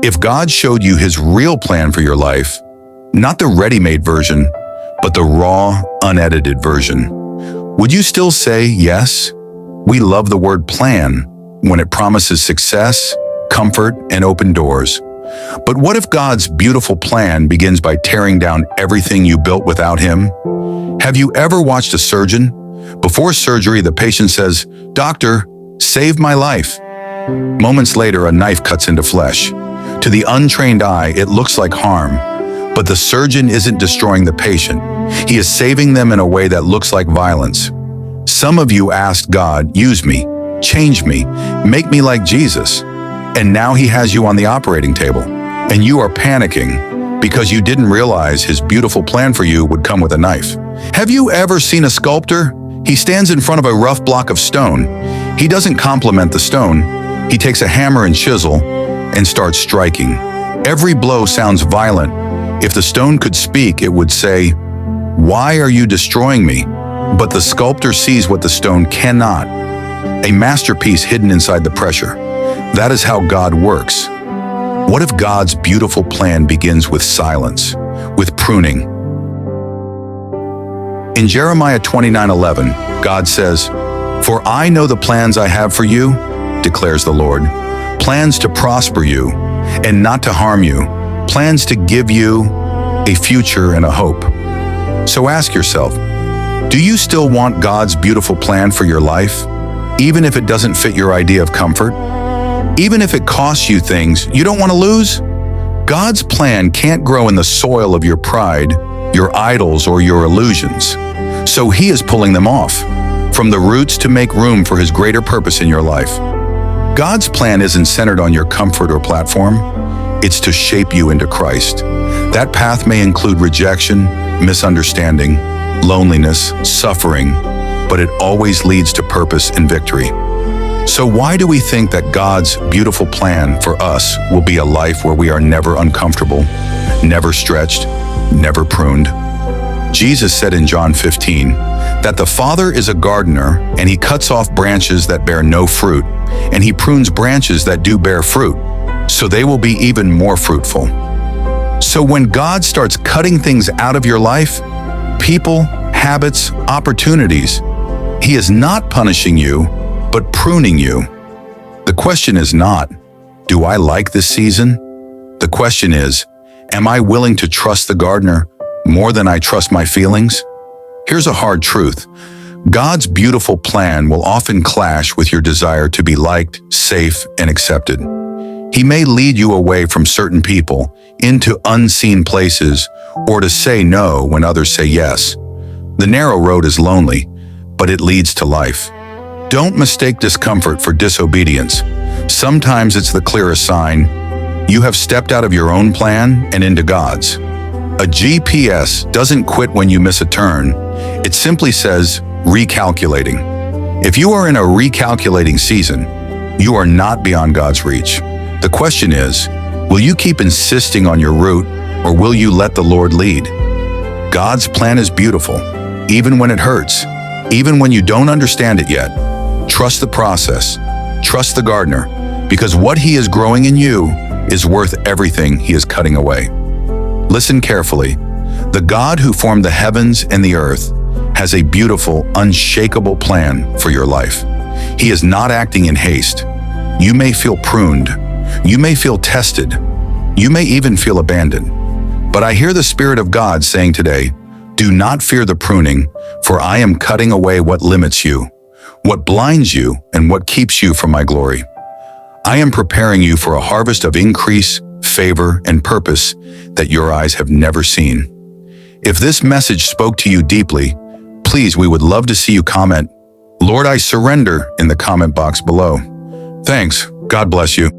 If God showed you his real plan for your life, not the ready-made version, but the raw, unedited version, would you still say yes? We love the word plan when it promises success, comfort, and open doors. But what if God's beautiful plan begins by tearing down everything you built without him? Have you ever watched a surgeon? Before surgery, the patient says, "Doctor, save my life." Moments later, a knife cuts into flesh. To the untrained eye, it looks like harm, but the surgeon isn't destroying the patient. He is saving them in a way that looks like violence. Some of you asked God, "Use me, change me, make me like Jesus." And now he has you on the operating table, and you are panicking because you didn't realize his beautiful plan for you would come with a knife. Have you ever seen a sculptor? He stands in front of a rough block of stone. He doesn't compliment the stone. He takes a hammer and chisel and starts striking. Every blow sounds violent. If the stone could speak, it would say, "Why are you destroying me?" But the sculptor sees what the stone cannot, a masterpiece hidden inside the pressure. That is how God works. What if God's beautiful plan begins with silence, with pruning? In Jeremiah 29:11, God says, "For I know the plans I have for you, declares the Lord, plans to prosper you and not to harm you, plans to give you a future and a hope." So ask yourself, do you still want God's beautiful plan for your life, even if it doesn't fit your idea of comfort? Even if it costs you things you don't want to lose? God's plan can't grow in the soil of your pride, your idols, or your illusions. So he is pulling them off, from the roots to make room for his greater purpose in your life. God's plan isn't centered on your comfort or platform. It's to shape you into Christ. That path may include rejection, misunderstanding, loneliness, suffering, but it always leads to purpose and victory. So why do we think that God's beautiful plan for us will be a life where we are never uncomfortable, never stretched, never pruned? Jesus said in John 15 that the Father is a gardener and he cuts off branches that bear no fruit, and he prunes branches that do bear fruit, so they will be even more fruitful. So when God starts cutting things out of your life, people, habits, opportunities, he is not punishing you, but pruning you. The question is not, do I like this season? The question is, am I willing to trust the gardener more than I trust my feelings? Here's a hard truth. God's beautiful plan will often clash with your desire to be liked, safe, and accepted. He may lead you away from certain people, into unseen places, or to say no when others say yes. The narrow road is lonely, but it leads to life. Don't mistake discomfort for disobedience. Sometimes it's the clearest sign you have stepped out of your own plan and into God's. A GPS doesn't quit when you miss a turn. It simply says, recalculating. If you are in a recalculating season, you are not beyond God's reach. The question is, will you keep insisting on your route, or will you let the Lord lead? God's plan is beautiful, even when it hurts, even when you don't understand it yet. Trust the process. Trust the gardener, because what he is growing in you is worth everything he is cutting away. Listen carefully. The God who formed the heavens and the earth has a beautiful, unshakable plan for your life. He is not acting in haste. You may feel pruned. You may feel tested. You may even feel abandoned. But I hear the Spirit of God saying today, do not fear the pruning, for I am cutting away what limits you, what blinds you, and what keeps you from my glory. I am preparing you for a harvest of increase, favor, and purpose that your eyes have never seen. If this message spoke to you deeply, please, we would love to see you comment, "Lord, I surrender," in the comment box below. Thanks. God bless you.